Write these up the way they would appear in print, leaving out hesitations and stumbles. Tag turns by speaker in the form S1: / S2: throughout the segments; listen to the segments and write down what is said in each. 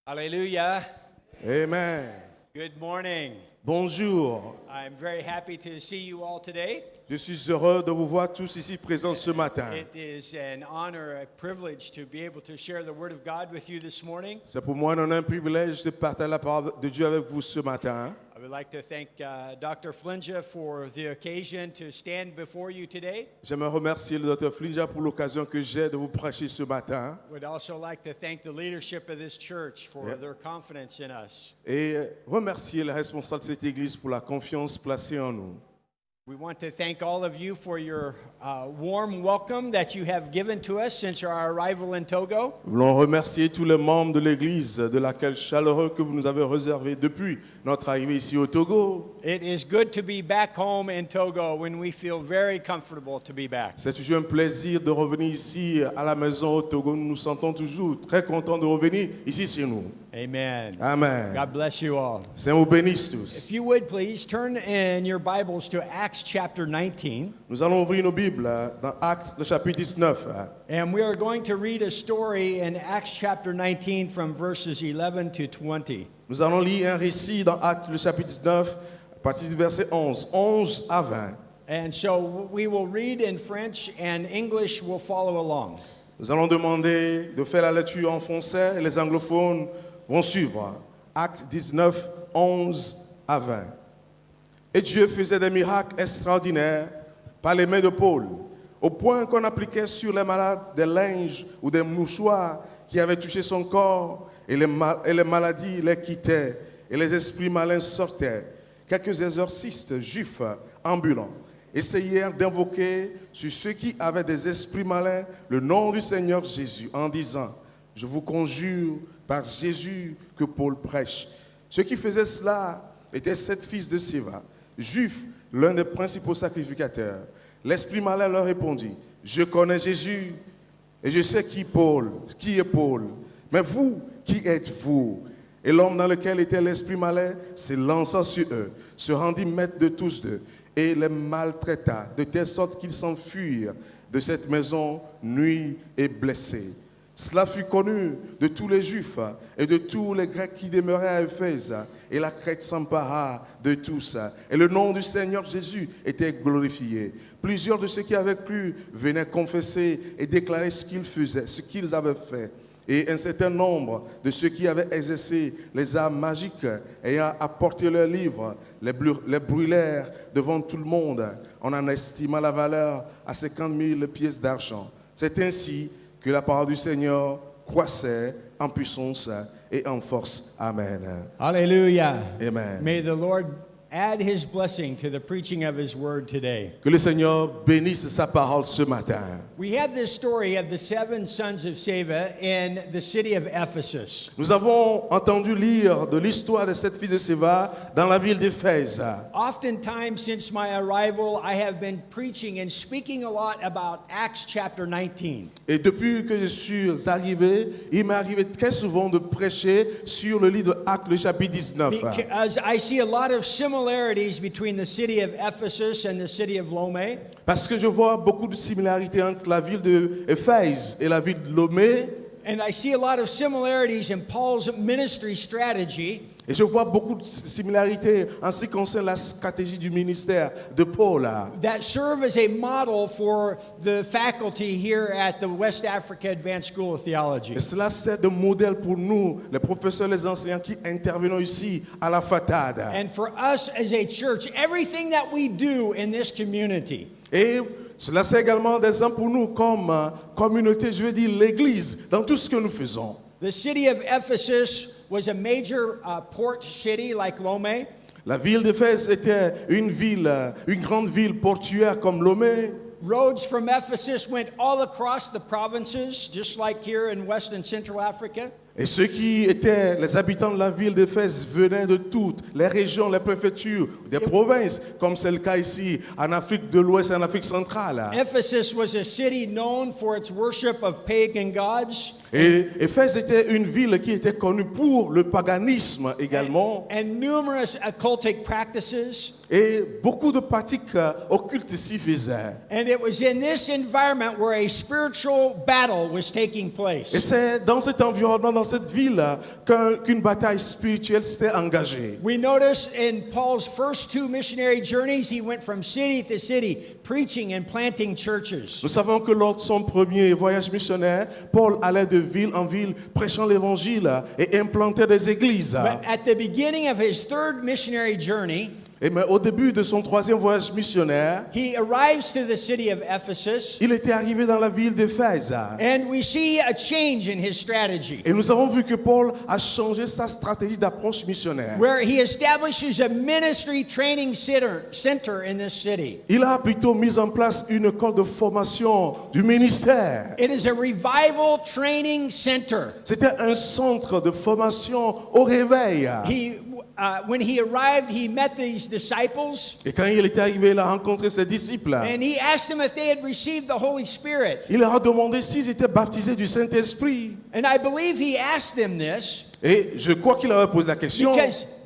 S1: Hallelujah.
S2: Amen.
S1: Good morning.
S2: Bonjour.
S1: I'm very happy to see you all today.
S2: Je suis heureux de vous voir tous ici présents ce matin.
S1: It is an honor, a privilege to be able to share the Word of God with you this morning.
S2: C'est pour moi un honneur, un privilège de partager la parole de Dieu avec vous ce matin.
S1: I would like to thank Dr. Flinja for the occasion to stand before you today.
S2: J'aimerais remercier le Dr. Flinja pour l'occasion que j'ai de vous prêcher ce matin.
S1: Would also like to thank the leadership of this church for their confidence in us.
S2: Et remercier les responsables de cette église pour la confiance placée en nous.
S1: We want to thank all of you for your warm welcome that you have given to us since our arrival in Togo.
S2: Nous voulons remercier tous les membres de l'église de l'accueil chaleureux que vous nous avez réservé depuis notre arrivée ici au Togo.
S1: It is good to be back home in Togo when we feel very comfortable to be back.
S2: C'est toujours un plaisir de revenir ici à la maison au Togo. Nous nous sentons toujours très contents de revenir ici chez nous.
S1: Amen.
S2: Amen.
S1: God bless you all.
S2: Seigneur vous bénisse tous.
S1: If you would please turn in your Bibles to Acts chapter 19.
S2: Nous allons ouvrir nos Bibles dans Actes, le chapitre 19.
S1: And we are going to read a story in Acts chapter 19 from verses 11 to 20.
S2: Nous allons lire un récit dans Actes, le chapitre 19, à partir du verset 11, 11 à 20.
S1: And so we will read in French and English will follow along.
S2: Nous allons demander de faire la lecture en français et les anglophones vont suivre. Actes 19, 11 à 20. Et Dieu faisait des miracles extraordinaires par les mains de Paul, au point qu'on appliquait sur les malades des linges ou des mouchoirs qui avaient touché son corps, et les maladies les quittaient, et les esprits malins sortaient. Quelques exorcistes juifs ambulants essayèrent d'invoquer sur ceux qui avaient des esprits malins le nom du Seigneur Jésus, en disant: je vous conjure par Jésus que Paul prêche. Ceux qui faisaient cela étaient 7 fils de Séva, juifs, l'un des principaux sacrificateurs. L'esprit malin leur répondit: je connais Jésus et je sais qui est Paul. Mais vous, qui êtes-vous? Et l'homme dans lequel était l'esprit malin s'élança sur eux, se rendit maître de tous deux et les maltraita, de telle sorte qu'ils s'enfuirent de cette maison nus et blessés. Cela fut connu de tous les Juifs et de tous les Grecs qui demeuraient à Éphèse, et la crête s'empara de tous. Et le nom du Seigneur Jésus était glorifié. Plusieurs de ceux qui avaient cru venaient confesser et déclarer ce qu'ils faisaient, ce qu'ils avaient fait. Et un certain nombre de ceux qui avaient exercé les arts magiques, ayant apporté leurs livres, les brûlèrent devant tout le monde. On en estima la valeur à 50 000 pièces d'argent. C'est ainsi que la parole du Seigneur croissait en puissance et en force. Amen.
S1: Hallelujah.
S2: Amen.
S1: May the Lord add his blessing to the preaching of his word today.
S2: Que le Seigneur bénisse sa parole ce matin.
S1: We have this story of the 7 sons of Sceva in the city of Ephesus.
S2: Nous avons entendu lire de l'histoire de cette fille de Séva dans la ville d'Éphèse.
S1: Oftentimes since my arrival, I have been preaching and speaking a lot about Acts chapter 19.
S2: Et depuis que je suis arrivé, il m'est arrivé très souvent de prêcher sur le livre d'Actes, le chapitre 19.
S1: Because I see a lot of similarities between the city of Ephesus and the city of Lomé.
S2: Parce que je vois beaucoup de similarités entre la ville d'Éphèse et la ville de Lomé.
S1: And I see a lot of similarities in Paul's ministry strategy.
S2: Et je vois beaucoup de similarités en ce qui concerne la stratégie du ministère de Paul.
S1: That serve as a model for the faculty here at the West Africa Advanced School of Theology.
S2: Et cela sert de modèle pour nous, les professeurs, les enseignants qui intervenons ici à la FATAD.
S1: And for us as a church, everything that we do in this community.
S2: Et cela sert également d'exemple pour nous comme communauté, je veux dire l'Église, dans tout ce que nous faisons.
S1: The city of Ephesus was a major port city like Lomé.
S2: La ville d'Éphèse était une grande ville portuaire comme Lomé.
S1: Roads from Ephesus went all across the provinces, just like here in West and Central Africa.
S2: Et ceux qui étaient les habitants de la ville d'Éphèse venaient de toutes les régions, les préfectures, des provinces, comme c'est le cas ici en Afrique de l'Ouest et en Afrique centrale.
S1: Ephesus was a city known for its worship of pagan gods.
S2: Et Éphèse était une ville qui était connue pour le paganisme également.
S1: And numerous occultic practices.
S2: Et beaucoup de pratiques occultes s'y faisaient.
S1: And it was in this environment where a spiritual battle was taking place.
S2: Et c'est dans cet environnement, dans dans cette ville qu'une bataille spirituelle s'était engagée.
S1: We notice in Paul's first 2 missionary journeys, he went from city to city, preaching and planting churches.
S2: Nous savons que lors de son premier voyage missionnaire, Paul allait de ville en ville prêchant l'évangile et implantait des églises.
S1: But at the beginning of his 3rd missionary journey,
S2: Mais au début de son troisième voyage missionnaire,
S1: he arrives to the city of Ephesus,
S2: il était arrivé dans la ville d'Éphèse.
S1: and we see a change in his strategy,
S2: Et nous avons vu que Paul a changé sa stratégie d'approche missionnaire.
S1: where he establishes a ministry training center in this city.
S2: Il a plutôt mis en place une école de formation du ministère.
S1: It is a revival training center.
S2: C'était un centre de formation au réveil.
S1: When he arrived, he met these disciples,
S2: Et quand il était arrivé, il a rencontré ses disciples.
S1: and he asked them if they had received the Holy Spirit.
S2: Il leur a demandé s'ils étaient baptisés du Saint-Esprit.
S1: And I believe he asked them this
S2: Et je crois qu'il leur a posé la question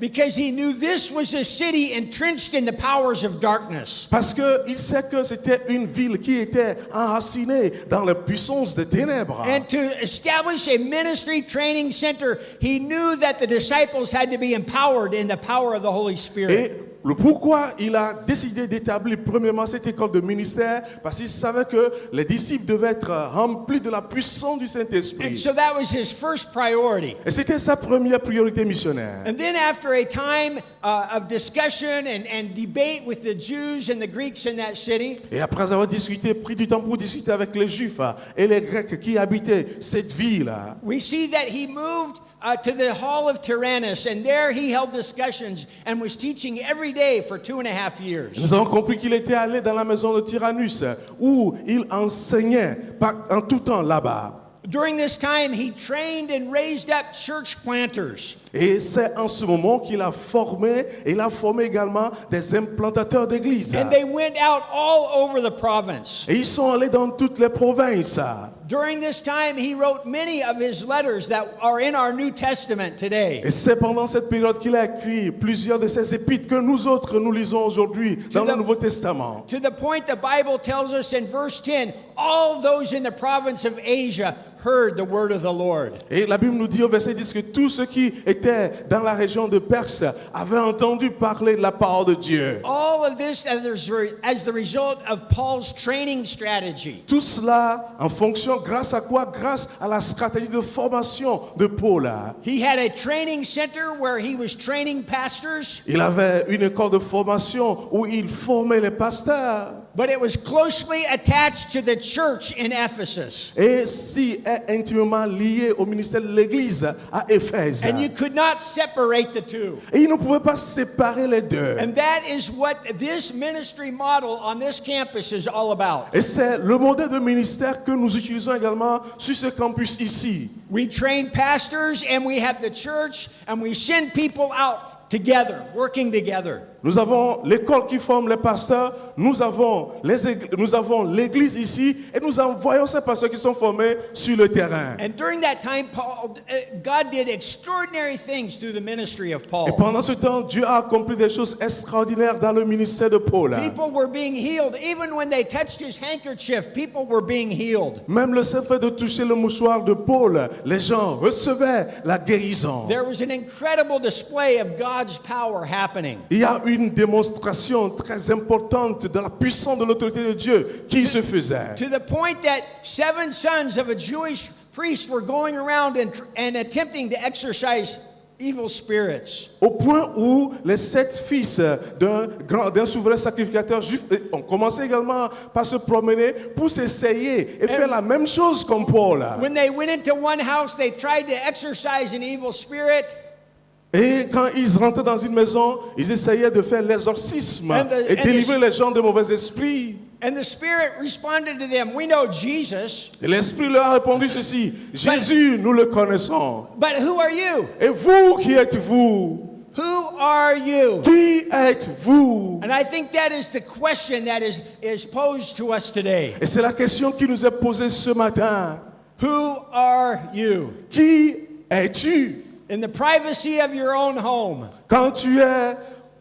S1: because he knew this was a city entrenched in the powers of darkness.
S2: parce qu'il sait que c'était une ville qui était enracinée dans la puissance des ténèbres.
S1: And to establish a ministry training center, he knew that the disciples had to be empowered in the power of the Holy Spirit.
S2: Et le pourquoi il a décidé d'établir premièrement cette école de ministère, parce qu'il savait que les disciples devaient être remplis de la puissance du
S1: And
S2: Saint-Esprit.
S1: so that was his first priority.
S2: Et c'était sa première priorité missionnaire.
S1: And then after a time of discussion and debate with the Jews and the Greeks in that city,
S2: Et après avoir discuté, pris du temps pour discuter avec les Juifs et les Grecs qui habitaient cette ville,
S1: we see that he moved to the hall of Tyrannus, and there he held discussions and was teaching every day for 2.5 years.
S2: nous avons compris qu'il était allé dans la maison de Tyrannus où il enseignait en tout temps là-bas.
S1: During this time, he trained and raised up church planters.
S2: Et c'est en ce moment qu'il a formé, et il a formé également des implantateurs d'églises.
S1: And they went out all over the province.
S2: Et ils sont allés dans toutes les provinces.
S1: During this time, he wrote many of his letters that are in our New Testament today.
S2: Et c'est pendant cette période qu'il a écrit plusieurs de ces épîtres que nous autres nous lisons aujourd'hui dans le Nouveau Testament.
S1: To the point the Bible tells us in verse 10, all those in the province of Asia heard the word of the Lord.
S2: Et la Bible nous dit au verset 10 que tous ceux qui étaient dans la région de Perse avaient entendu parler de la parole de Dieu.
S1: All of this as the result of Paul's training strategy.
S2: Tout cela en fonction, grâce à quoi? Grâce à la stratégie de formation de Paul.
S1: He had a training center where he was training pastors,
S2: Il avait une école de formation où il formait les pasteurs.
S1: but it was closely attached to the church in Ephesus.
S2: Et si est intimement lié au ministère de l'Église à Éphèse.
S1: And you could not separate the two.
S2: Et il ne pouvait pas séparer les deux.
S1: And that is what this ministry model on this campus is all about.
S2: Et c'est le modèle de ministère que nous utilisons également sur ce campus ici.
S1: We train pastors and we have the church and we send people out together, working together.
S2: Nous avons l'école qui forme les pasteurs, nous avons l'église ici et nous envoyons ces pasteurs qui sont formés sur le terrain.
S1: And during that time, God did extraordinary things through the ministry of
S2: Et
S1: Paul.
S2: pendant ce temps, Dieu a accompli des choses extraordinaires dans le ministère de Paul.
S1: People were being healed. Even when they touched his handkerchief, people were being healed.
S2: Même le seul fait de toucher le mouchoir de Paul, les gens recevaient la guérison.
S1: There was an incredible display of God's power happening.
S2: Il y a une démonstration très importante de la puissance de l'autorité de Dieu qui se faisait.
S1: To the point that 7 sons of a Jewish priest were going around and attempting to exorcise evil spirits.
S2: Au point où les 7 fils d'un souverain sacrificateur juif ont commencé également par se promener pour s'essayer et faire la même chose comme Paul.
S1: When they went into one house, they tried to exorcise an evil spirit.
S2: Et quand ils rentraient dans une maison, ils essayaient de faire l'exorcisme et délivrer les gens de mauvais esprits.
S1: And the spirit responded to them, "We know Jesus."
S2: Et l'esprit leur a répondu ceci: Jésus, nous le connaissons.
S1: But who are you?
S2: Et vous, qui êtes-vous?
S1: Who are you?
S2: Qui êtes-vous?
S1: And I think that is the question that is posed to us today.
S2: Et c'est la question qui nous est posée ce matin.
S1: Who are you?
S2: Qui es-tu?
S1: In the privacy of your own home,
S2: Quand tu es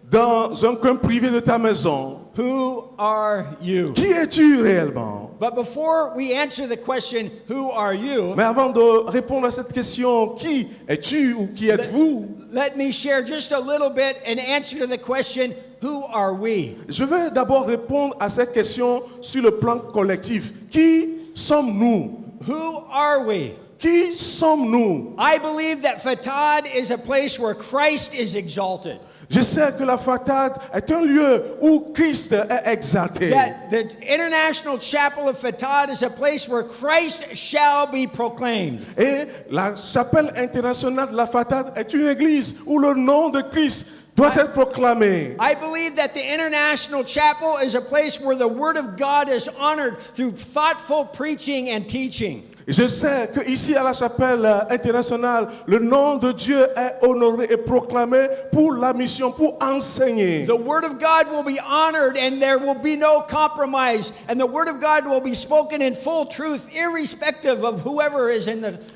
S2: dans un coin privé de ta maison,
S1: Who are you?
S2: Qui es-tu réellement?
S1: But before we answer the question, who are you?
S2: Mais avant de répondre à cette question, qui es-tu ou qui êtes-vous?
S1: Let me share just a little bit an answer to the question, who are we?
S2: Je vais d'abord répondre à cette question sur le plan collectif. Qui sommes-nous?
S1: Who are we?
S2: Qui sommes-nous?
S1: I believe that Fatad is a place where Christ is exalted.
S2: Je sais que la Fatad est un lieu où Christ est exalté.
S1: That the International Chapel of Fatad is a place where Christ shall be proclaimed.
S2: Et la chapelle internationale de la Fatad est une église où le nom de Christ doit être proclamé.
S1: I believe that the International Chapel is a place where the Word of God is honored through thoughtful preaching and teaching.
S2: Je sais qu'ici à la chapelle internationale, le nom de Dieu est honoré et proclamé pour la mission, pour enseigner.
S1: The Word of God will be honored and there will be no compromise. And the Word of God will be spoken in full truth, irrespective of whoever is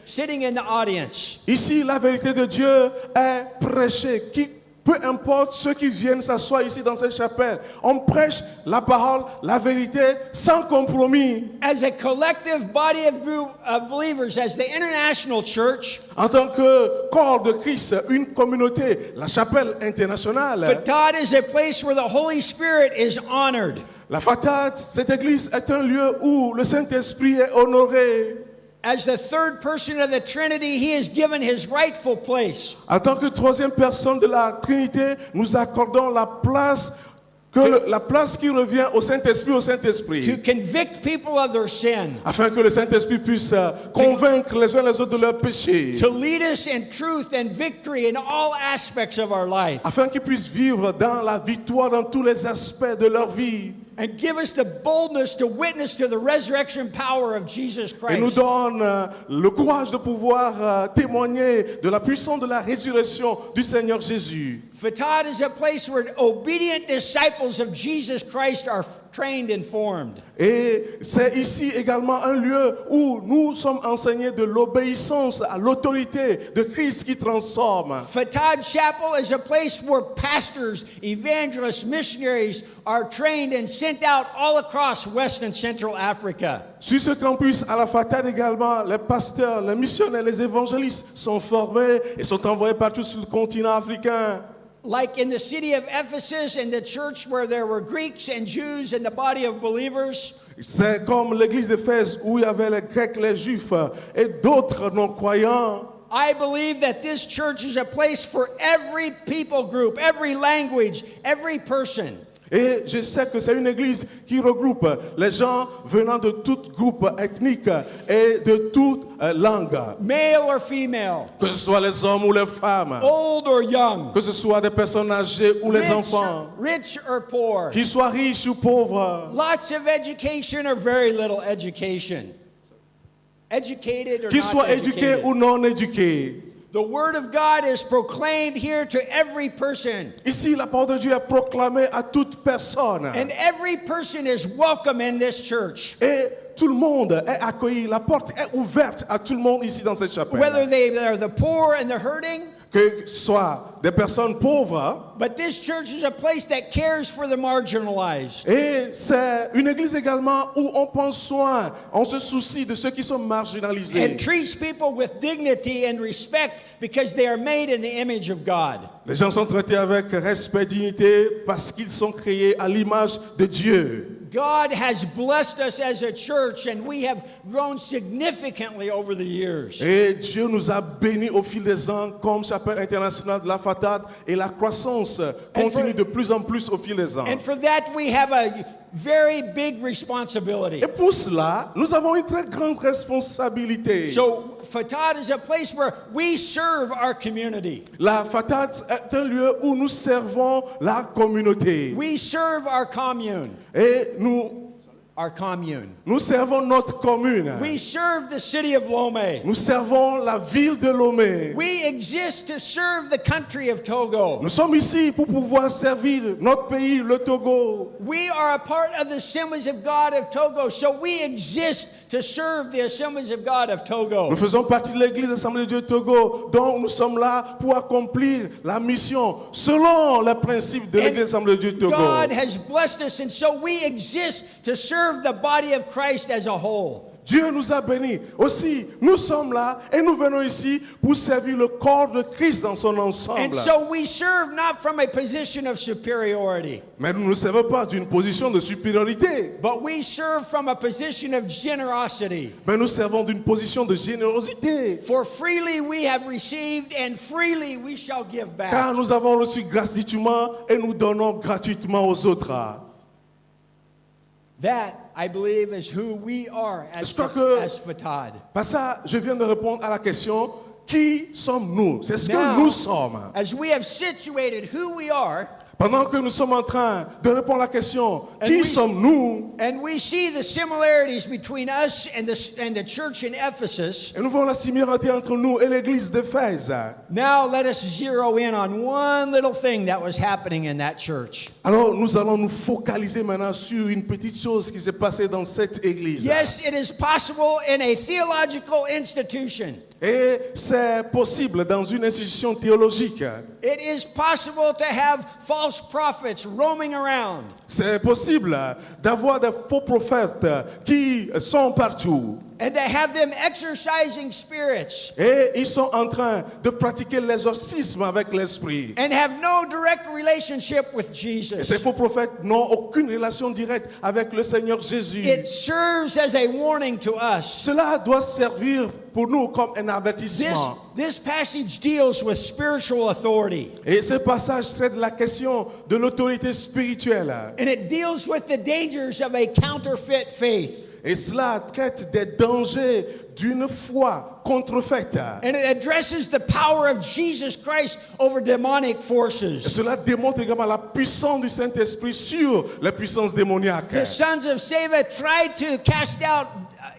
S1: sitting in the audience.
S2: Ici, la vérité de Dieu est prêchée. Peu importe ceux qui viennent s'asseoir ici dans cette chapelle, on prêche la parole, la vérité, sans compromis.
S1: As a collective body of believers, as the International Church,
S2: En tant que corps de Christ, une communauté, la chapelle internationale,
S1: Fatad is a place where the Holy Spirit is honored.
S2: la Fatad, cette église est un lieu où le Saint-Esprit est honoré.
S1: As the third person of the Trinity, He is given His rightful place.
S2: En tant que troisième personne de la Trinité, nous accordons la place la place qui revient au Saint-Esprit,
S1: To convict people of their sin.
S2: afin que le Saint-Esprit puisse convaincre les uns les autres de leurs péchés,
S1: To lead us in truth and victory in all aspects of our life.
S2: afin qu'ils puissent vivre dans la victoire dans tous les aspects de leur vie.
S1: And give us the boldness to witness to the resurrection power of Jesus
S2: Et nous
S1: Christ.
S2: donne le courage de pouvoir témoigner de la puissance de la résurrection du Seigneur Jésus.
S1: Fatad is a place where obedient disciples of Jesus Christ are trained and formed.
S2: Et c'est ici également un lieu où nous sommes enseignés de l'obéissance à l'autorité de Christ qui transforme.
S1: Fatad Chapel is a place where pastors, evangelists, missionaries are trained and sent out all across West and Central Africa.
S2: Sur ce campus, à la Fatad également, les pasteurs, les missionnaires, les évangélistes sont formés et sont envoyés partout sur le continent africain.
S1: Like in the city of Ephesus, in the church where there were Greeks and Jews in the body of believers.
S2: C'est comme l'église d'Éphèse où il y avait les Grecs, les Juifs et d'autres non-croyants.
S1: I believe that this church is a place for every people group, every language, every person.
S2: Et je sais que c'est une église qui regroupe les gens venant de tout groupe ethnique et de toute langue.
S1: Male or female,
S2: Que ce soit les hommes ou les femmes,
S1: old or young,
S2: que ce soit des personnes âgées ou les enfants,
S1: rich or poor,
S2: qu'ils soient riches ou pauvres,
S1: lots of education or very little education, educated or
S2: qu'ils
S1: not
S2: soient éduqués
S1: educated.
S2: ou non éduqués.
S1: The word of God is proclaimed here to every person,
S2: Ici, la parole de Dieu est proclamée à toute personne.
S1: and every person is welcome in this church.
S2: Et tout le monde est accueilli. La porte est ouverte à tout le monde ici dans cette chapelle.
S1: Whether they are the poor and the hurting,
S2: Que ce soit des personnes pauvres.
S1: but this church is a place that cares for the marginalized.
S2: Et c'est une église également où on prend soin, on se soucie de ceux qui sont marginalisés.
S1: And treats people with dignity and respect because they are made in the image of God.
S2: Les gens sont traités avec respect et dignité parce qu'ils sont créés à l'image de Dieu.
S1: God has blessed us as a church, and we have grown significantly over the years.
S2: Et Dieu nous a bénis au fil des ans comme chapelle internationale de la Fatad, et la croissance continue de plus en plus au fil des ans.
S1: And for that, we have a very big responsibility.
S2: Et pour cela, nous avons une très grande responsabilité.
S1: So, Fatad is a place where we serve our community.
S2: La Fatad est un lieu où nous servons la communauté.
S1: We serve our commune,
S2: Et nous
S1: our commune.
S2: Nous servons notre commune.
S1: We serve the city of Lomé.
S2: Nous servons la ville de Lomé.
S1: We exist to serve the country of Togo.
S2: Nous sommes ici pour pouvoir servir notre pays, le Togo.
S1: We are a part of the Assemblies of God of Togo, so we exist to serve the Assemblies of God of Togo.
S2: Nous faisons partie de l'Église Assemblée de Dieu Togo, donc nous sommes là pour accomplir la mission selon les principes de l'Église Assemblée de Dieu Togo.
S1: God has blessed us, and so we exist to serve the body of Christ as a whole.
S2: Dieu nous a bénis. Aussi, nous sommes là et nous venons ici pour servir le corps de Christ dans son ensemble.
S1: And so we serve not from a position of superiority,
S2: Mais nous ne servons pas d'une position de supériorité,
S1: but we serve from a position of generosity.
S2: mais nous servons d'une position de générosité.
S1: For freely we have received, and freely we shall give back.
S2: Car nous avons reçu gratuitement et nous donnons gratuitement aux autres.
S1: That, I believe, is who we are as
S2: Je crois que-
S1: Fatad.
S2: Par ça, je viens de répondre à la question, qui sommes-nous? C'est ce que
S1: Now,
S2: nous sommes.
S1: as we have situated who we are,
S2: Pendant que nous sommes en train de répondre à la question,
S1: And
S2: qui
S1: we-
S2: sommes-nous?
S1: and we see the similarities between us and the church in Ephesus,
S2: Et nous voyons la similarité entre nous et l'église d'Éphèse.
S1: now let us zero in on one little thing that was happening in that church.
S2: Alors nous allons nous focaliser maintenant sur une petite chose qui s'est passée dans cette église.
S1: Yes, it is possible in a theological institution.
S2: Et c'est possible dans une institution théologique.
S1: It is possible to have false prophets roaming around.
S2: C'est possible d'avoir des faux prophètes qui sont partout.
S1: And to have them exorcising spirits
S2: Et ils sont en train de pratiquer l'exorcisme avec l'esprit.
S1: and have no direct relationship with
S2: Et
S1: Jesus.
S2: ces faux prophètes n'ont aucune relation directe avec le Seigneur Jésus.
S1: It serves as a warning to us.
S2: Cela doit servir pour nous comme un
S1: This,
S2: avertissement.
S1: this passage deals with spiritual authority,
S2: Et ce passage traite la question de l'autorité spirituelle.
S1: and it deals with the dangers of a counterfeit faith.
S2: Et cela traite des dangers d'une foi contrefaite.
S1: And it addresses the power of Jesus Christ over demonic
S2: Et
S1: forces.
S2: cela démontre également la puissance du Saint-Esprit sur les puissances démoniaques.
S1: The sons of Seva tried to cast out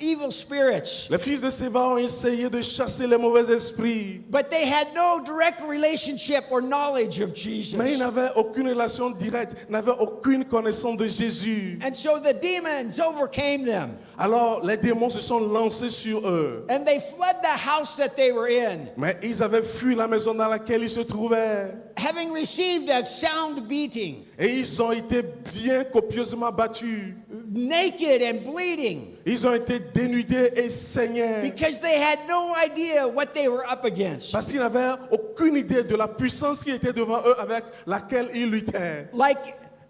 S1: evil spirits,
S2: Les fils de Séva ont essayé de chasser les mauvais esprits,
S1: but they had no direct relationship or knowledge of Jesus.
S2: mais ils n'avaient aucune relation directe, n'avaient aucune connaissance de Jésus.
S1: And so the demons overcame them,
S2: Alors les démons se sont lancés sur eux.
S1: and they fled the house that they were in,
S2: Mais ils avaient fui la maison dans laquelle ils se trouvaient.
S1: having received a sound beating,
S2: Et ils ont été bien copieusement battus.
S1: naked and bleeding,
S2: Ils ont été dénudés et saignés.
S1: because they had no idea what they were up against.
S2: Parce qu'ils n'avaient aucune idée de la puissance qui était devant eux avec laquelle ils luttaient.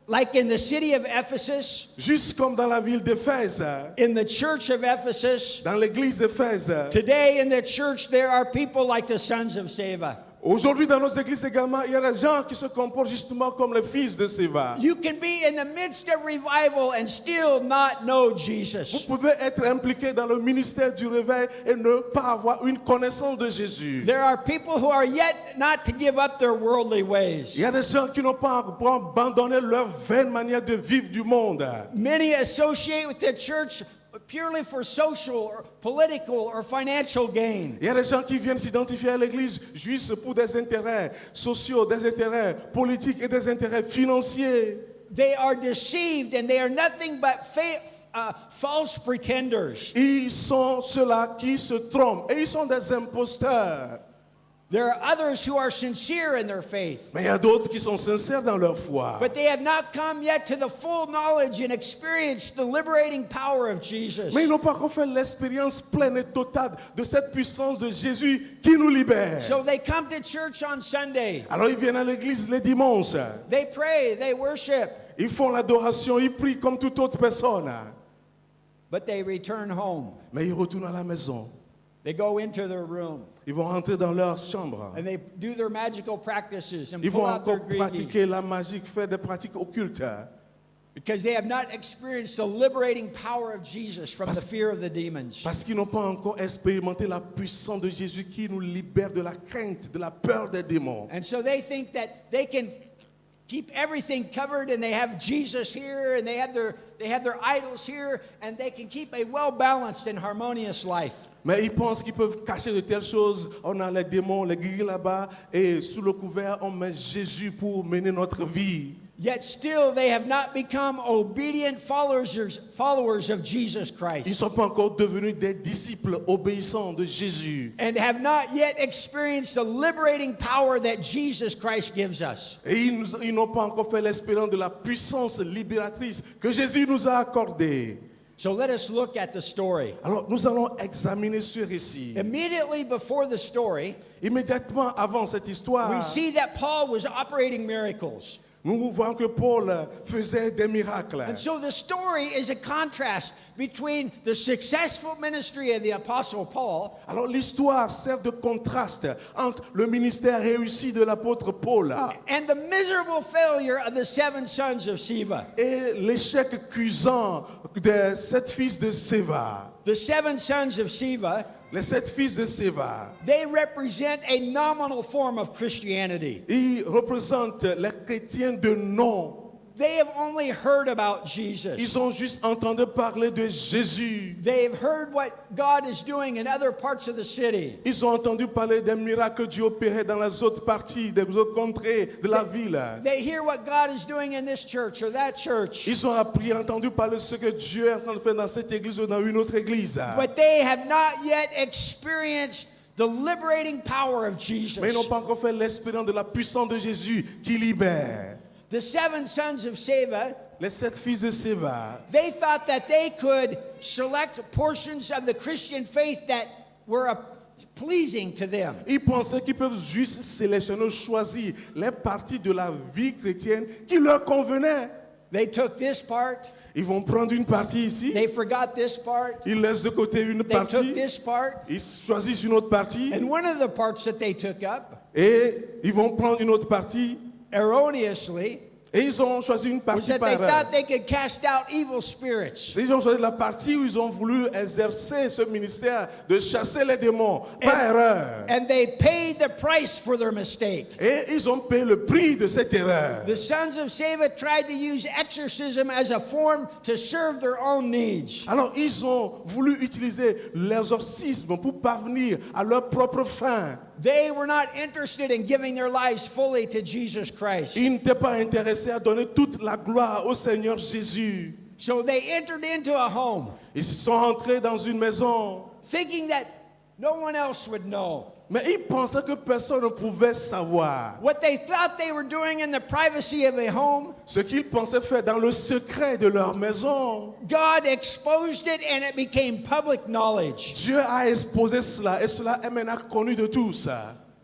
S1: Like in the city of Ephesus,
S2: Juste comme dans la ville d'Éphèse,
S1: in the church of Ephesus,
S2: dans l'église d'Éphèse.
S1: today in the church there are people like the sons of Seva.
S2: Aujourd'hui, dans nos églises également, il y a des gens qui se comportent justement comme les fils de Séva.
S1: You can be in the midst of revival and still not know
S2: Vous
S1: Jesus.
S2: pouvez être impliqué dans le ministère du réveil et ne pas avoir une connaissance de Jésus.
S1: There are people who are yet not to give up their worldly
S2: Il
S1: ways.
S2: y a des gens qui n'ont pas encore abandonné leur vaine manière de vivre du monde.
S1: Many associate with the church purely for social or political or financial gain.
S2: Il y a des gens qui viennent s'identifier à l'église juste pour des intérêts sociaux, des intérêts politiques et des intérêts financiers.
S1: They are deceived and they are nothing but false pretenders.
S2: Ils sont ceux-là qui se trompent et ils sont des imposteurs.
S1: There are others who are sincere in their faith,
S2: Mais il y a d'autres qui sont sincères dans leur foi.
S1: but they have not come yet to the full knowledge and experience the liberating power of Jesus.
S2: Mais ils n'ont pas encore fait l'expérience pleine et totale de cette puissance de Jésus qui nous libère.
S1: So they come to church on Sunday.
S2: Alors ils viennent à l'église les dimanches.
S1: They pray, they worship,
S2: Ils font l'adoration, ils prient comme toute autre personne.
S1: but they return home.
S2: Mais ils retournent à la maison.
S1: They go into their room
S2: Ils vont rentrer dans leur chambre.
S1: and they do their magical practices and
S2: Ils
S1: pull
S2: vont
S1: out their
S2: encore
S1: greedy
S2: pratiquer la magie, faire des pratiques occultes.
S1: because they have not experienced the liberating power of Jesus from the fear of the demons.
S2: Parce qu'ils n'ont pas encore expérimenté la puissance de Jésus qui nous libère de la crainte, de la peur des démons.
S1: And so they think that they can keep everything covered, and they have Jesus here, and they have their idols here, and they can keep a well-balanced and harmonious life.
S2: Mais ils pensent qu'ils peuvent cacher de telles choses. On a les démons, les grilles là-bas, et sous le couvert, on met Jésus pour mener notre vie.
S1: Yet still they have not become obedient followers of Jesus
S2: Ils ne
S1: Christ,
S2: sont pas encore devenus des disciples obéissants de Jésus.
S1: and have not yet experienced the liberating power that Jesus Christ gives us.
S2: Et ils n'ont pas encore fait l'expérience de la puissance libératrice que Jésus nous a accordée.
S1: So let us look at the story.
S2: Alors, nous allons examiner ce récit.
S1: Immediately before the story,
S2: Immédiatement avant cette histoire,
S1: we see that Paul was operating miracles.
S2: nous voyons que Paul faisait des miracles.
S1: And so the story is a contrast between the successful ministry of the Apostle Paul
S2: Alors, l'histoire sert de contraste entre le ministère réussi de l'apôtre Paul
S1: and the miserable failure of the 7 sons of Sceva.
S2: et l'échec cuisant des 7 fils de Séva.
S1: The 7 sons of Sceva,
S2: Les 7 fils de Séva,
S1: they represent a nominal form of Christianity.
S2: ils représentent les chrétiens de nom.
S1: They have only heard about Jesus.
S2: Ils ont juste entendu parler de Jésus.
S1: They have heard what God is doing in other parts of the city.
S2: Ils ont entendu parler des miracles que Dieu opérait dans les autres parties, des autres contrées de la ville.
S1: They hear what God is doing in this church or that church.
S2: Ils ont entendu parler de ce que Dieu est en train de faire dans cette église ou dans une autre église.
S1: But they have not yet experienced the liberating power of
S2: Mais ils n'ont
S1: Jesus.
S2: pas encore fait l'expérience de la puissance de Jésus qui libère.
S1: The 7 sons of Sceva,
S2: Les 7 fils de Séva,
S1: they thought that they could select portions of the Christian faith that were pleasing to them.
S2: ils pensaient qu'ils peuvent juste sélectionner, choisir les parties de la vie chrétienne qui leur convenaient.
S1: They took this part,
S2: Ils vont prendre une partie ici,
S1: they forgot this part,
S2: ils laissent de côté une
S1: they took
S2: partie,
S1: this part,
S2: ils choisissent une autre partie
S1: and one of the parts that they took up,
S2: et ils vont prendre une autre partie
S1: erroneously,
S2: et ils ont choisi une
S1: was
S2: partie
S1: that
S2: par
S1: they thought they could cast out evil spirits.
S2: Ils ont choisi la partie où ils ont voulu exercer ce ministère de chasser les démons, par erreur.
S1: And they paid the price for their mistake.
S2: Et ils ont payé le prix de cette erreur.
S1: The sons of Sceva tried to use exorcism as a form to serve their own needs.
S2: Alors ils ont voulu utiliser l'exorcisme pour parvenir à leur propre fin.
S1: They were not interested in giving their lives fully to Jesus Christ.
S2: Ils n'étaient pas intéressés à donner toute la gloire au Seigneur Jésus.
S1: So they entered into a home,
S2: Ils sont entrés dans une maison,
S1: thinking that no one else would know.
S2: mais ils pensaient que personne ne pouvait savoir.
S1: What they thought they were doing in the privacy of a home,
S2: Ce qu'ils pensaient faire dans le secret de leur maison.
S1: God exposed it and it became public knowledge.
S2: Dieu a exposé cela et cela est maintenant connu de tous.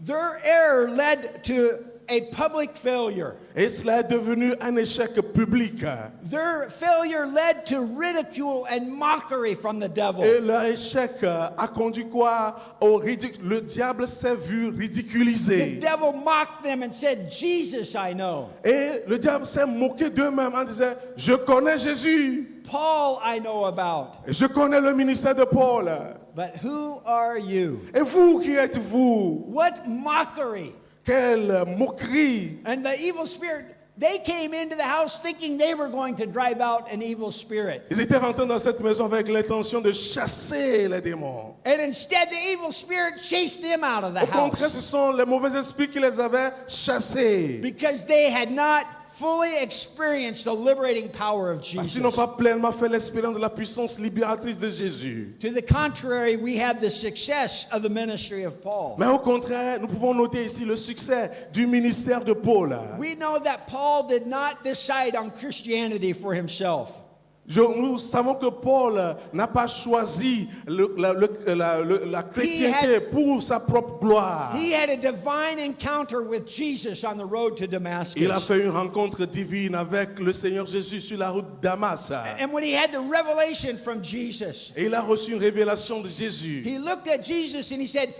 S1: Their error led to a public failure.
S2: Et cela est devenu un échec public.
S1: Their failure led to ridicule and mockery from the devil.
S2: Et leur échec a conduit quoi au ridicule. Le diable s'est vu
S1: The
S2: ridiculisé.
S1: devil mocked them and said, Jesus I know.
S2: Et le diable s'est moqué d'eux-mêmes en disant, je connais Jésus.
S1: Paul I know about.
S2: Et je connais le ministère de Paul.
S1: But who are you?
S2: Et vous, qui êtes-vous?
S1: What mockery.
S2: Quelle moquerie.
S1: And the evil spirit, they came into the house thinking they were going to drive out an evil spirit.
S2: Ils étaient rentrés dans cette maison avec l'intention de chasser les démons.
S1: And instead, the evil spirit chased them out of the
S2: Au contraire,
S1: house
S2: ce sont les mauvais esprits qui les avaient chassés.
S1: because they had not fully experienced the liberating power of
S2: Parce qu'ils n'ont
S1: Jesus.
S2: pas pleinement fait l'expérience de la puissance libératrice de Jésus.
S1: To the contrary, we have the success of the ministry of Paul.
S2: Mais au contraire, nous pouvons noter ici le succès du ministère de Paul.
S1: We know that Paul did not decide on Christianity for himself.
S2: Nous savons que Paul n'a pas choisi la chrétienté pour sa propre gloire.
S1: He had a divine encounter with Jesus on the road to
S2: Il a
S1: Damascus.
S2: fait une rencontre divine avec le Seigneur Jésus sur la route de Damas.
S1: And when he had the revelation from Jesus,
S2: Et il a reçu une révélation de Jésus.
S1: he looked at Jesus and he said,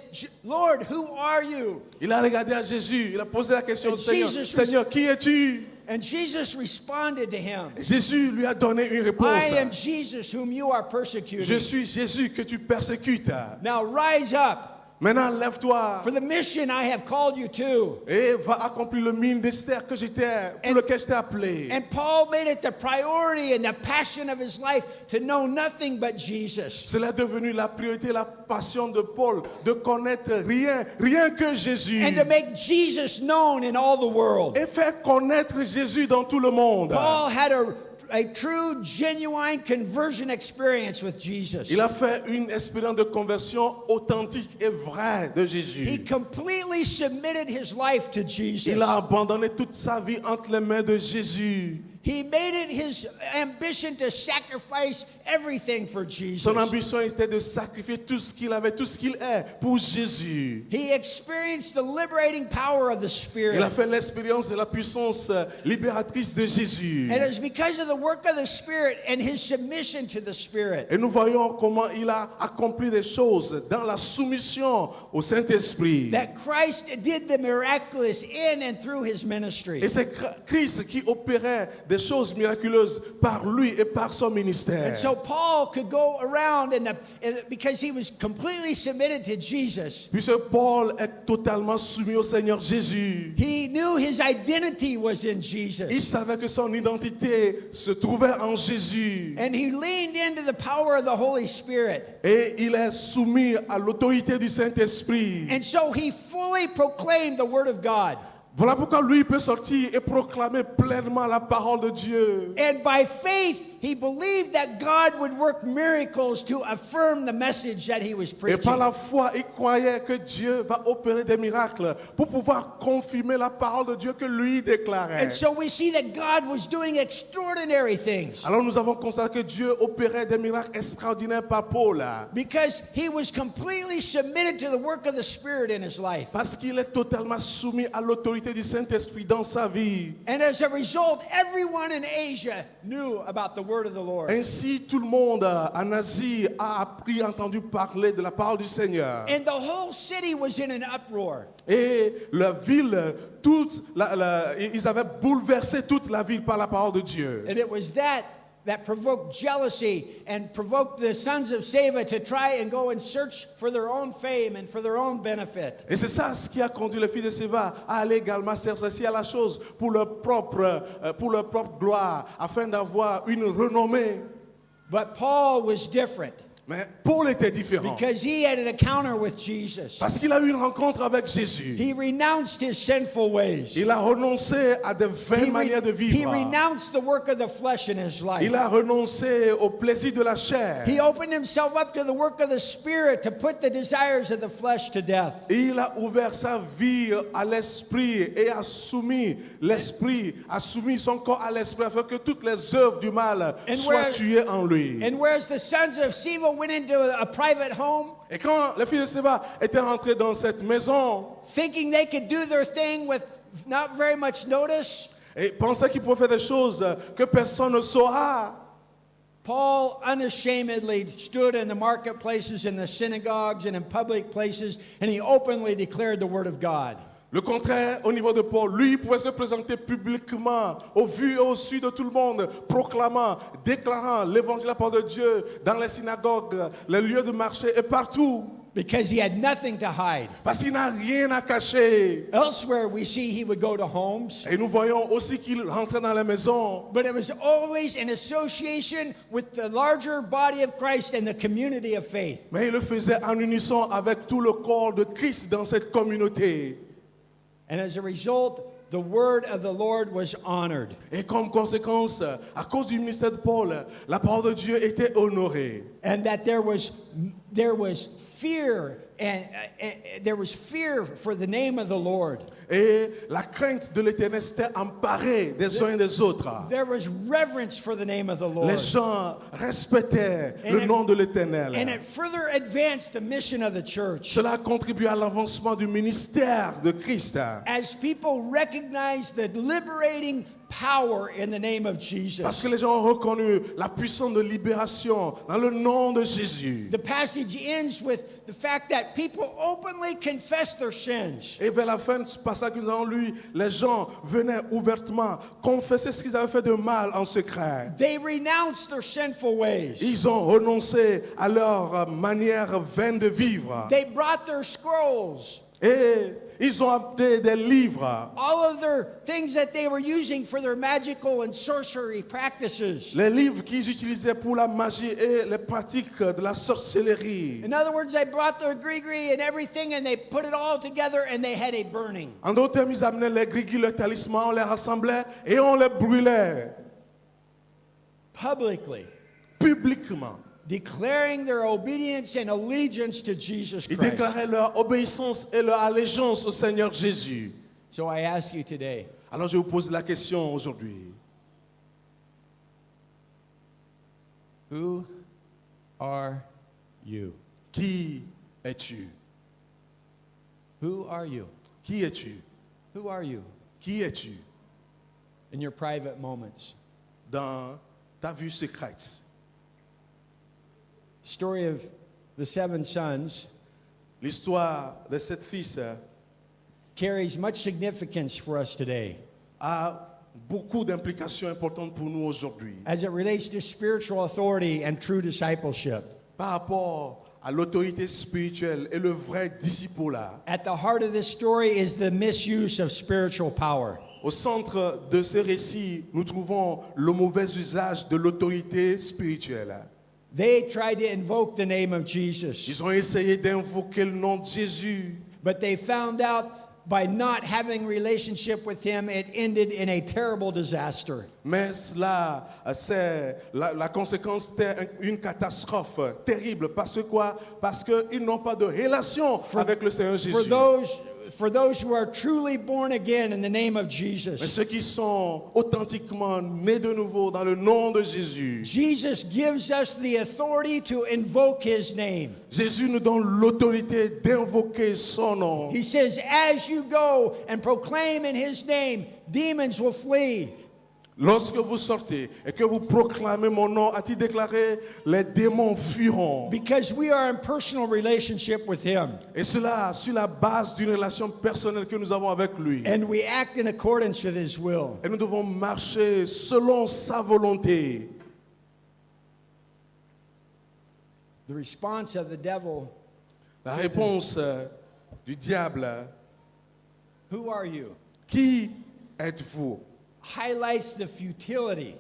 S1: Lord, who are you?
S2: Il a regardé à Jésus, il a posé la question au
S1: And
S2: Seigneur,
S1: Jesus
S2: Seigneur, qui es-tu?
S1: And Jesus responded to him,
S2: Jésus lui a donné une réponse.
S1: I am Jesus whom you are
S2: Je
S1: persecuting.
S2: suis Jésus que tu persécutes.
S1: Now rise up,
S2: Maintenant, lève-toi
S1: for the mission I have called you to.
S2: et va accomplir le ministère pour lequel je t'ai appelé.
S1: And Paul made it the priority and the passion of his life to know nothing but Jesus.
S2: Cela est devenu la priorité, la passion de Paul, de connaître rien que Jésus.
S1: And to make Jesus known in all the world.
S2: Et faire connaître Jésus dans tout le monde.
S1: Paul had a true, genuine conversion experience with Jesus.
S2: Il a fait une expérience de conversion authentique et vraie de
S1: He
S2: Jésus.
S1: completely submitted his life to Jesus.
S2: Il a abandonné toute sa vie entre les mains de Jésus.
S1: He made it his ambition to sacrifice everything for Jesus.
S2: Son ambition était de sacrifier tout ce qu'il avait, tout ce qu'il est pour Jésus.
S1: He experienced the liberating power of the Spirit.
S2: Il a fait l'expérience de la puissance libératrice de Jésus.
S1: And it was because of the work of the Spirit and his submission to the Spirit
S2: Et nous voyons comment il a accompli des choses dans la soumission au Saint-Esprit.
S1: that Christ did the miraculous in and through his ministry.
S2: Et c'est Christ qui opérait des choses miraculeuses par lui et par son ministère.
S1: And so Paul could go around because he was completely submitted to Jesus.
S2: Puisque Paul est totalement soumis au Seigneur Jésus.
S1: He knew his identity was in
S2: Il
S1: Jesus.
S2: savait que son identité se trouvait en Jésus.
S1: And he leaned into the power of the Holy Spirit.
S2: Et il est soumis à l'autorité du Saint-Esprit.
S1: And so he fully proclaimed the Word of God.
S2: Voilà pourquoi lui peut sortir et proclamer pleinement la parole de Dieu.
S1: And by faith, he believed that God would work miracles to affirm the message that he was
S2: Et
S1: preaching.
S2: par la foi, il croyait que Dieu va opérer des miracles pour pouvoir confirmer la parole de Dieu que lui déclarait.
S1: And so we see that God was doing extraordinary things
S2: Alors nous avons constaté que Dieu opérait des miracles extraordinaires par Paul.
S1: because he was completely submitted to the work of the Spirit in his life.
S2: Parce qu'il est totalement soumis à l'autorité du Saint-Esprit dans sa vie.
S1: And as a result, everyone in Asia knew about the word of the Lord.
S2: Ainsi, tout le monde en Asie a appris, entendu parler de la parole du Seigneur.
S1: And the whole city was in an uproar.
S2: Et la ville, ils avaient bouleversé toute la ville par la parole de Dieu.
S1: And it was that provoked jealousy and provoked the sons of Sceva to try and go and search for their own fame and for their own benefit.
S2: Et c'est ça ce qui a conduit les fils de Séva à aller également s'associer à la chose pour leur propre gloire, afin d'avoir une renommée.
S1: But Paul was different
S2: Mais Paul était différent.
S1: because he had an encounter with Jesus.
S2: Parce qu'il a eu une rencontre avec Jésus.
S1: He renounced his sinful ways.
S2: Il a renoncé à de vaines manières de
S1: He
S2: vivre.
S1: renounced the work of the flesh in his life.
S2: Il a renoncé au plaisir de la chair.
S1: He opened himself up to the work of the Spirit to put the desires of the flesh to death.
S2: Et il a ouvert sa vie à l'esprit et a soumis son corps à l'esprit afin que toutes les œuvres du mal soient tuées en lui.
S1: And whereas the sons of Sceva went into a private home,
S2: Et quand les fils de Séva étaient rentrés dans cette maison
S1: thinking they could do their thing with not very much notice,
S2: et pensaient qu'ils pouvaient faire des choses que personne ne saura,
S1: Paul unashamedly stood in the marketplaces, in the synagogues, and in public places, and he openly declared the word of God.
S2: le contraire, au niveau de Paul, lui il pouvait se présenter publiquement, au vu et au su de tout le monde, proclamant, déclarant l'évangile de la parole de Dieu dans les synagogues, les lieux de marché et partout.
S1: Because he had nothing to hide.
S2: Parce qu'il n'a rien à cacher.
S1: Elsewhere, we see he would go to homes,
S2: Et nous voyons aussi qu'il rentrait dans les maisons.
S1: but it was always in association with the larger body of Christ and the community of faith.
S2: Mais il le faisait en unisson avec tout le corps de Christ dans cette communauté.
S1: And as a result, the word of the Lord was honored.
S2: Et comme conséquence, à cause du ministère de Paul, la parole de Dieu était honorée.
S1: And that there was fear and there was fear for the name of the Lord.
S2: Et la crainte de l'Éternel s'était emparée des uns et des autres.
S1: There was reverence for the name of the Lord.
S2: Les gens respectaient le nom de l'Éternel.
S1: And it further advanced the mission of the church.
S2: Cela a contribué à l'avancement du ministère de Christ.
S1: As people recognized the liberating power in the name of
S2: Parce
S1: Jesus.
S2: que les gens ont reconnu la puissance de libération dans le nom de Jésus.
S1: The passage ends with the fact that people openly confess their sins.
S2: Et vers la fin de ce passage que nous avons lu, les gens venaient ouvertement confesser ce qu'ils avaient fait de mal en secret.
S1: They renounced their sinful ways.
S2: Ils ont renoncé à leur manière vaine de vivre.
S1: They brought their scrolls,
S2: Et ils ont amené des livres,
S1: all of their things that they were using for their magical and sorcery practices.
S2: les livres qu'ils utilisaient pour la magie et les pratiques de la sorcellerie.
S1: In other words, they brought their gree and everything and they put it all together and they had a burning.
S2: En d'autres termes, ils amenaient les grigis, les talismans, on les rassemblait et on les brûlait
S1: Publicly,
S2: publiquement.
S1: declaring their obedience and allegiance to Jesus
S2: Ils
S1: Christ.
S2: déclaraient leur obéissance et leur allégeance au Seigneur Jésus.
S1: So I ask you today,
S2: Alors je vous pose la question aujourd'hui.
S1: who are you?
S2: Qui es-tu?
S1: Who are you?
S2: Qui es-tu?
S1: Who are you
S2: Qui es-tu
S1: in your private moments?
S2: dans ta vue secrète?
S1: Story of the 7 sons
S2: L'histoire de cette fils
S1: carries much significance for us today
S2: a beaucoup d'implications importantes pour nous aujourd'hui
S1: as it relates to spiritual authority and true discipleship.
S2: par rapport à l'autorité spirituelle et le vrai disciple-là.
S1: At the heart of this story is the misuse of spiritual power.
S2: Au centre de ce récit, nous trouvons le mauvais usage de l'autorité spirituelle.
S1: They tried to invoke the name of Jesus,
S2: Ils ont essayé d'invoquer le nom de Jésus,
S1: but they found out by not having relationship with him, it ended in a terrible disaster.
S2: mais cela, c'est la conséquence, c'était une catastrophe terrible. Parce que quoi? Parce qu'ils n'ont pas de relation avec le Seigneur Jésus.
S1: For those who are truly born again in the name of
S2: Mais
S1: Jesus,
S2: ceux qui sont authentiquement nés de nouveau dans le nom de Jésus,
S1: Jesus gives us the authority to invoke his name.
S2: Jésus nous donne l'autorité d'invoquer son nom.
S1: He says, as you go and proclaim in his name, demons will flee.
S2: Lorsque vous sortez et que vous proclamez mon nom, a-t-il déclaré, les démons fuiront.
S1: Because we are in personal relationship with him.
S2: Et cela sur la base d'une relation personnelle que nous avons avec lui.
S1: And we act in accordance with his will.
S2: Et nous devons marcher selon sa volonté.
S1: The response of the devil,
S2: La réponse du diable,
S1: who are you,
S2: qui êtes-vous?
S1: highlights the futility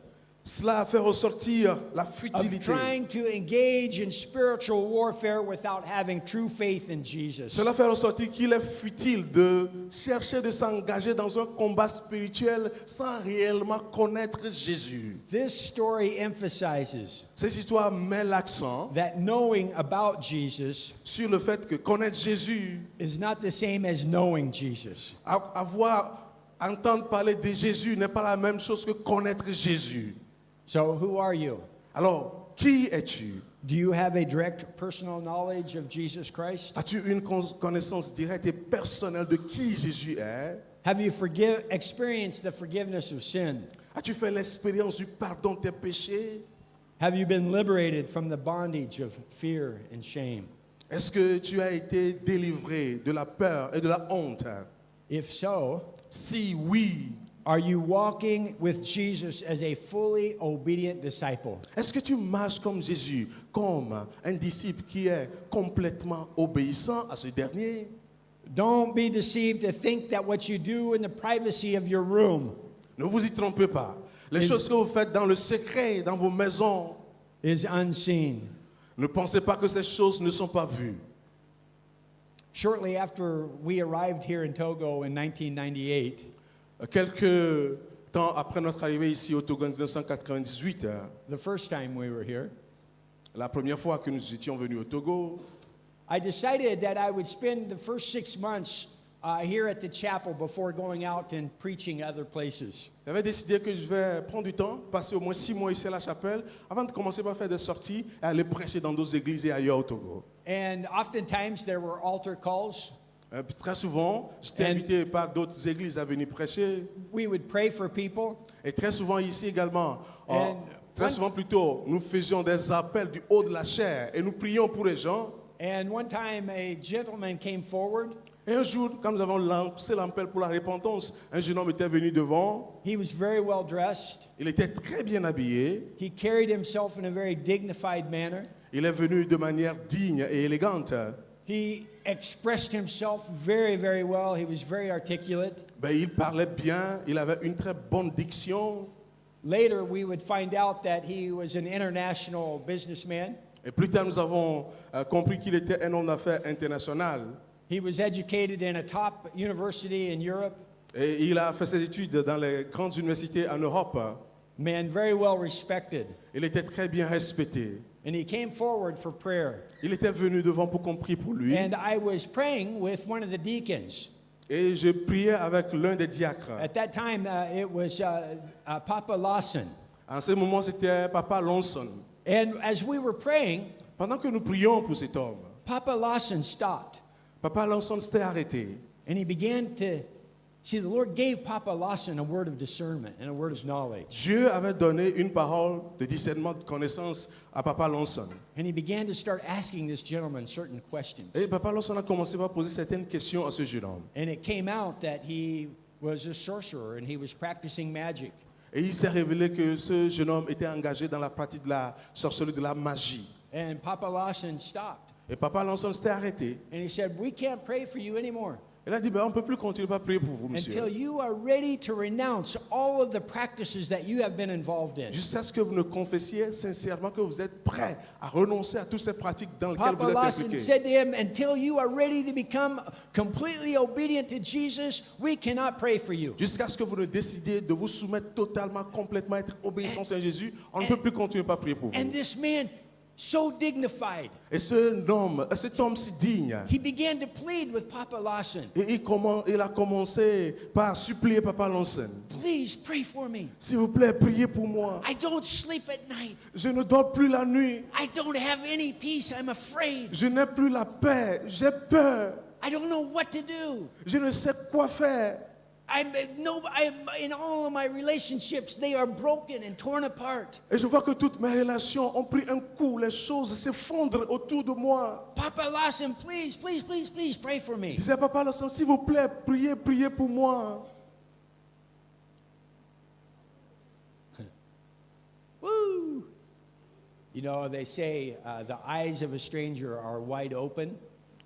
S2: Cela fait ressortir la
S1: of
S2: futilité.
S1: trying to engage in spiritual warfare without having true faith in Jesus.
S2: Cela fait ressortir qu'il est futile de chercher de s'engager dans un combat spirituel sans réellement connaître Jésus.
S1: This story emphasizes
S2: Cette histoire met l'accent
S1: that knowing about Jesus
S2: sur le fait que connaître Jésus,
S1: is not the same as knowing Jesus.
S2: entendre parler de Jésus n'est pas la même chose que connaître Jésus.
S1: So who are you?
S2: Alors, qui es-tu?
S1: Do you have a direct personal knowledge of Jesus Christ?
S2: As-tu une connaissance directe et personnelle de qui Jésus est?
S1: Have you experienced the forgiveness of sin?
S2: As-tu fait l'expérience du pardon de tes péchés?
S1: Have you been liberated from the bondage of fear and shame?
S2: Est-ce que tu as été délivré de la peur et de la honte?
S1: If so,
S2: Si oui,
S1: are you walking with Jesus as a fully obedient disciple?
S2: est-ce que tu marches comme Jésus, comme un disciple qui est complètement obéissant à ce dernier?
S1: Don't be deceived to think that what you do in the privacy of your room
S2: Ne vous y trompez pas. Les choses que vous faites dans le secret, dans vos maisons,
S1: is unseen.
S2: ne pensez pas que ces choses ne sont pas vues.
S1: Shortly after we arrived here in Togo in 1998,
S2: Quelques temps après notre arrivée ici au Togo en 1998,
S1: the first time we were here,
S2: la première fois que nous étions venus au Togo,
S1: I decided that I would spend the first 6 months here at the chapel before going out and preaching other places.
S2: j'avais décidé que je vais prendre du temps, passer au moins 6 mois ici à la chapelle, avant de commencer par faire des sorties et aller prêcher dans d'autres églises et ailleurs au Togo.
S1: And oftentimes there were altar calls.
S2: Très souvent, j'étais invité par d'autres églises à venir prêcher
S1: We would pray for people.
S2: Et très souvent ici également,
S1: And
S2: très
S1: one-
S2: souvent plutôt, nous faisions des appels du haut de la chair et nous prions pour les gens.
S1: And one time a gentleman came forward.
S2: Et un jour, quand nous avons lancé l'appel pour la repentance, un jeune homme était venu devant.
S1: He was very well dressed.
S2: Il était très bien habillé.
S1: He carried himself in a very dignified manner.
S2: Il est venu de manière digne et élégante.
S1: He expressed himself very, very well. He was very articulate.
S2: Ben, il parlait bien, il avait une très bonne diction.
S1: Later, we would find out that he was an international businessman.
S2: Et plus tard, nous avons compris qu'il était un homme d'affaires international.
S1: He was educated in a top university in Europe.
S2: Et il a fait ses études dans les grandes universités en Europe.
S1: Man, very well respected.
S2: Il était très bien respecté.
S1: And he came forward for prayer.
S2: Il était venu devant pour qu'on prie pour lui.
S1: And I was praying with one of the deacons.
S2: Et je priais avec l'un des diacres.
S1: At that time, it was Papa Lawson.
S2: En ce moment, c'était Papa Lawson.
S1: And as we were praying,
S2: Pendant que nous prions pour cet homme,
S1: Papa Lawson stopped.
S2: Papa Lawson s'était arrêté.
S1: And he began to see, the Lord gave Papa Lawson a word of discernment and a word of knowledge.
S2: Dieu avait donné une parole de discernement, de connaissance à Papa Lawson.
S1: And he began to start asking this gentleman certain questions.
S2: Et Papa Lawson a commencé par poser certaines questions à ce jeune homme.
S1: And it came out that he was a sorcerer and he was practicing magic.
S2: Et il s'est révélé que ce jeune homme était engagé dans la pratique de la sorcellerie, de la magie.
S1: And Papa Lawson stopped.
S2: Et Papa Lawson s'était arrêté.
S1: And he said, we can't pray for you anymore
S2: Il a dit, ben, on ne peut plus continuer à prier pour vous,
S1: until
S2: monsieur.
S1: you are ready to renounce all of the practices that you have been involved in.
S2: Jusqu'à ce que vous ne confessiez sincèrement que vous êtes prêt à renoncer à toutes ces pratiques dans lesquelles
S1: Papa
S2: vous êtes
S1: Lawson
S2: impliqué.
S1: said to him, until you are ready to become completely obedient to Jesus, we cannot pray for you.
S2: Jusqu'à ce que vous ne décidiez de vous soumettre totalement, complètement, être obéissant à Jésus, on ne peut plus continuer à prier pour vous.
S1: And this man, so dignified,
S2: Et cet homme si digne,
S1: he began to plead with Papa Lawson,
S2: et il a commencé par supplier Papa Lawson.
S1: please pray for me.
S2: S'il vous plaît, priez pour moi.
S1: I don't sleep at night.
S2: Je ne dors plus la nuit.
S1: I don't have any peace. I'm afraid.
S2: Je n'ai plus la paix. J'ai peur.
S1: I don't know what to do.
S2: Je ne sais quoi faire.
S1: I'm in all of my relationships, they are broken and torn apart.
S2: Et je vois que toutes mes relations ont pris un coup. Les choses s'effondrent autour de moi.
S1: Papa Lawson, please, please, please, please pray for me.
S2: Je disais, Papa Lawson, s'il vous plaît, priez, priez pour moi.
S1: Woo! You know, they say the eyes of a stranger are wide open,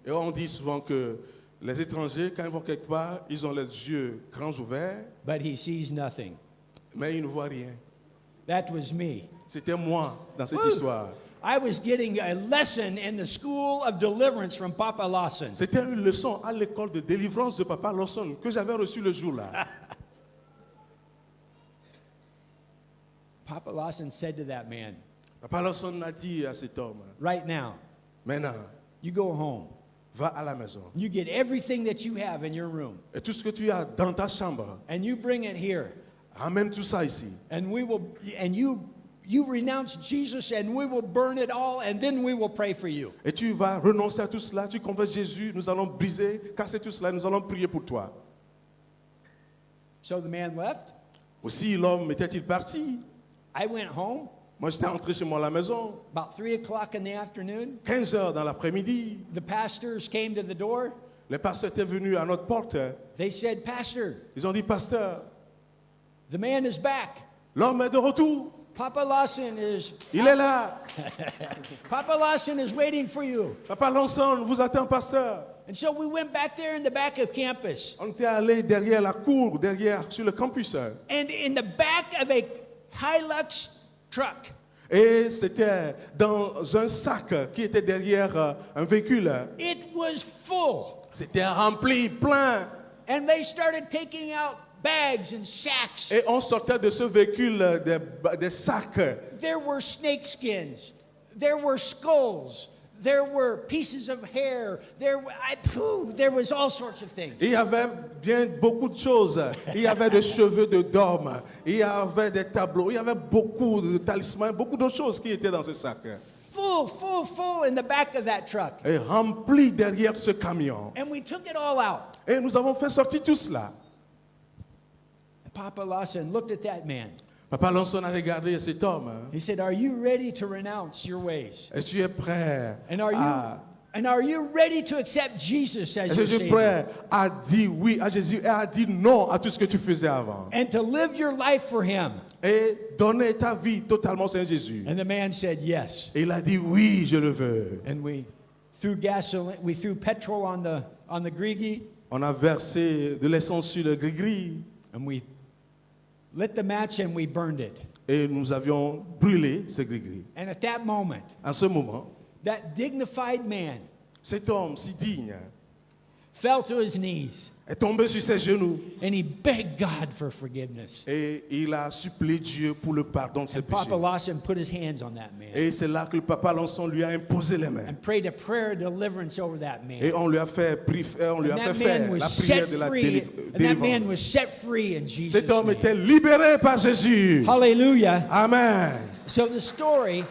S2: Et on dit souvent que les étrangers, quand ils vont quelque part, ils ont les yeux grands ouverts,
S1: but he sees nothing.
S2: mais ils ne voient rien.
S1: That was me.
S2: C'était moi dans cette
S1: Woo!
S2: histoire.
S1: I was getting a lesson in the school of deliverance from Papa Lawson.
S2: C'était une leçon à l'école de délivrance de Papa Lawson que j'avais reçue le jour-là.
S1: Papa Lawson said to that man,
S2: Papa Lawson a dit à cet homme,
S1: right now,
S2: maintenant,
S1: you go home.
S2: va à la maison.
S1: You get everything that you have in your room,
S2: Et tout ce que tu as dans ta chambre,
S1: and you bring it here.
S2: ramène tout ça ici.
S1: And you renounce Jesus, and we will burn it all, and then we will pray for you.
S2: Et tu vas renoncer à tout cela, tu confesses Jésus, nous allons briser, casser tout cela, nous allons prier pour toi.
S1: So the man left.
S2: Aussi, l'homme était-il parti?
S1: I went home
S2: Moi, j'étais rentré chez moi à la maison,
S1: about 3:00 in the afternoon.
S2: 15 heures dans l'après-midi.
S1: The pastors came to the door.
S2: Les pasteurs étaient venus à notre porte.
S1: They said, Pastor,
S2: Ils ont dit, pasteur,
S1: the man is back.
S2: l'homme est de retour.
S1: Papa Lawson is waiting for you.
S2: Papa Lawson vous attend, pasteur.
S1: And so we went back there in the back of campus.
S2: On était allé derrière la cour, derrière, sur le campus.
S1: And in the back of a Hilux truck,
S2: Et c'était dans un sac qui était derrière un véhicule.
S1: it was full.
S2: C'était rempli, plein.
S1: And they started taking out bags and sacks.
S2: Et on sortait de ce véhicule des sacs.
S1: There were snake skins. There were skulls. There were pieces of hair. There was all sorts of things.
S2: Il y avait bien beaucoup de choses. Il y avait des cheveux d'homme. Il y avait des tableaux. Il y avait beaucoup de talismans, beaucoup d'autres choses qui étaient dans ce sac.
S1: Full in the back of that truck.
S2: Et rempli derrière ce camion.
S1: And we took it all out.
S2: Et nous avons fait sortir tout cela.
S1: Papa Lawson looked at that man.
S2: Papa Lanson a regardé cet homme. Hein.
S1: He said, "Are you ready to renounce your ways?
S2: Est-ce que tu es prêt
S1: And are you ready to accept Jesus as
S2: Est-ce
S1: your
S2: que tu es
S1: Savior?
S2: prêt à dire oui à Jésus et à dire non à tout ce que tu faisais avant?
S1: And to live your life for Him?"
S2: Et donner ta vie totalement au Seigneur Jésus.
S1: And the man said, "Yes."
S2: Et il a dit oui, je le veux.
S1: And we threw gasoline, we threw petrol on the grigi,
S2: On a versé de l'essence sur le gris-gris
S1: and we lit the match and we burned it.
S2: et nous avions brûlé ce gris-gris.
S1: And at that moment,
S2: En ce moment,
S1: that dignified man
S2: cet homme si digne
S1: fell to his knees
S2: est tombé sur ses genoux
S1: and he begged God for forgiveness.
S2: et il a supplié Dieu pour le pardon de ses
S1: And Papa
S2: péchés.
S1: Lawson put his hands on that man
S2: Et c'est là que le papa Lanson lui a imposé les mains.
S1: and prayed a prayer of deliverance over that man.
S2: Et on lui a fait, on lui a
S1: And
S2: fait
S1: that
S2: faire
S1: man was
S2: la
S1: set
S2: prière de la
S1: free. And that man
S2: délivrance.
S1: was set free in Jesus'
S2: Cet homme
S1: name.
S2: était libéré par Jésus.
S1: Hallelujah.
S2: Amen.
S1: So the story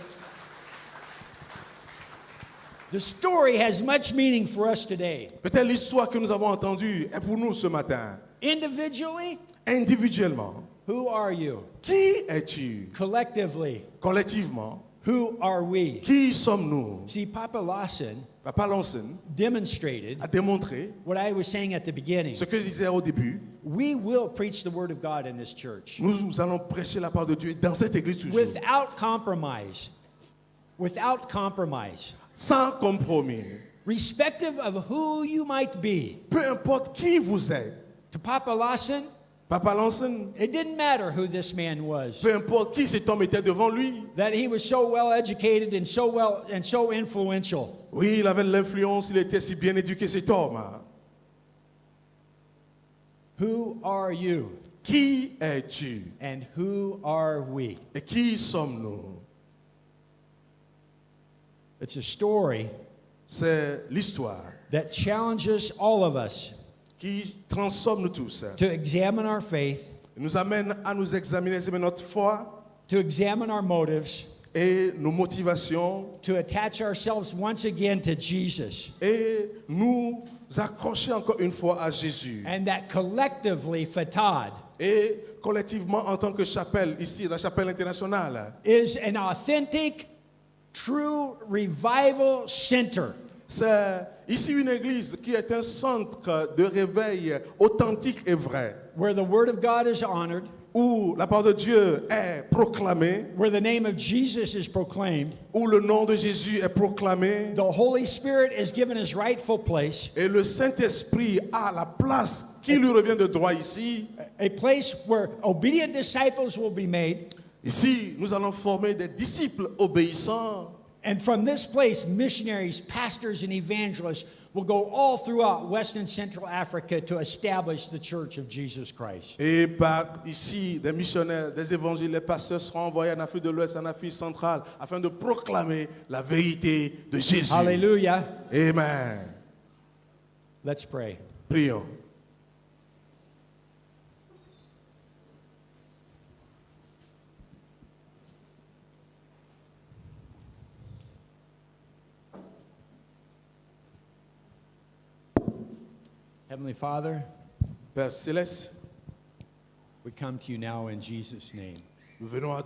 S1: has much meaning for us today.
S2: Peut-être l'histoire que nous avons entendue est pour nous ce matin.
S1: Individually,
S2: Individuellement,
S1: who are you?
S2: qui es-tu?
S1: Collectively,
S2: Collectivement,
S1: who are we?
S2: qui sommes-nous?
S1: See, Papa Lawson
S2: Papa Lanson
S1: demonstrated
S2: a démontré
S1: what I was saying at the beginning.
S2: ce que je disais au début.
S1: We will preach the Word of God in this church
S2: Nous allons prêcher la parole de Dieu dans cette église toujours.
S1: without compromise. Without compromise.
S2: Sans compromis.
S1: Respective of who you might be.
S2: Peu importe qui vous êtes.
S1: To Papa Lawson,
S2: Papa Lanson,
S1: it didn't matter who this man was.
S2: peu importe qui cet homme était devant lui.
S1: That he was so well educated and so influential.
S2: Oui, il avait de l'influence, il était si bien éduqué cet homme.
S1: Who are you?
S2: Qui es-tu?
S1: And who are we?
S2: Et qui sommes-nous?
S1: It's a story
S2: C'est l'histoire
S1: that challenges all of us
S2: qui transforme nous tous.
S1: to examine our faith,
S2: Il nous amène à nous examiner notre foi
S1: to examine our motives,
S2: et nos motivations
S1: to attach ourselves once again to Jesus,
S2: et nous accrocher encore une fois à Jésus.
S1: and that collectively, Fatad
S2: Et collectivement, en tant que chapelle, ici, la chapelle internationale,
S1: is an authentic, true revival center.
S2: c'est ici une église qui est un centre de réveil authentique et vrai,
S1: Where the Word of God is honored,
S2: où la parole de Dieu est proclamée,
S1: where the name of Jesus is proclaimed,
S2: où le nom de Jésus est proclamé,
S1: the Holy Spirit is given his rightful place,
S2: et le Saint-Esprit a la place qui lui revient de droit ici.
S1: a place where obedient disciples will be made.
S2: Ici, nous allons former des disciples obéissants.
S1: And from this place, missionaries, pastors, and evangelists will go all throughout West and Central Africa to establish the Church of Jesus Christ.
S2: Et par ici, des missionnaires, des évangiles, les pasteurs seront envoyés en Afrique de l'Ouest, en Afrique centrale, afin de proclamer la vérité de Jésus.
S1: Hallelujah.
S2: Amen.
S1: Let's pray.
S2: Prions.
S1: Heavenly Father,
S2: Père Céleste,
S1: we come to you now in Jesus' name.
S2: nous venons à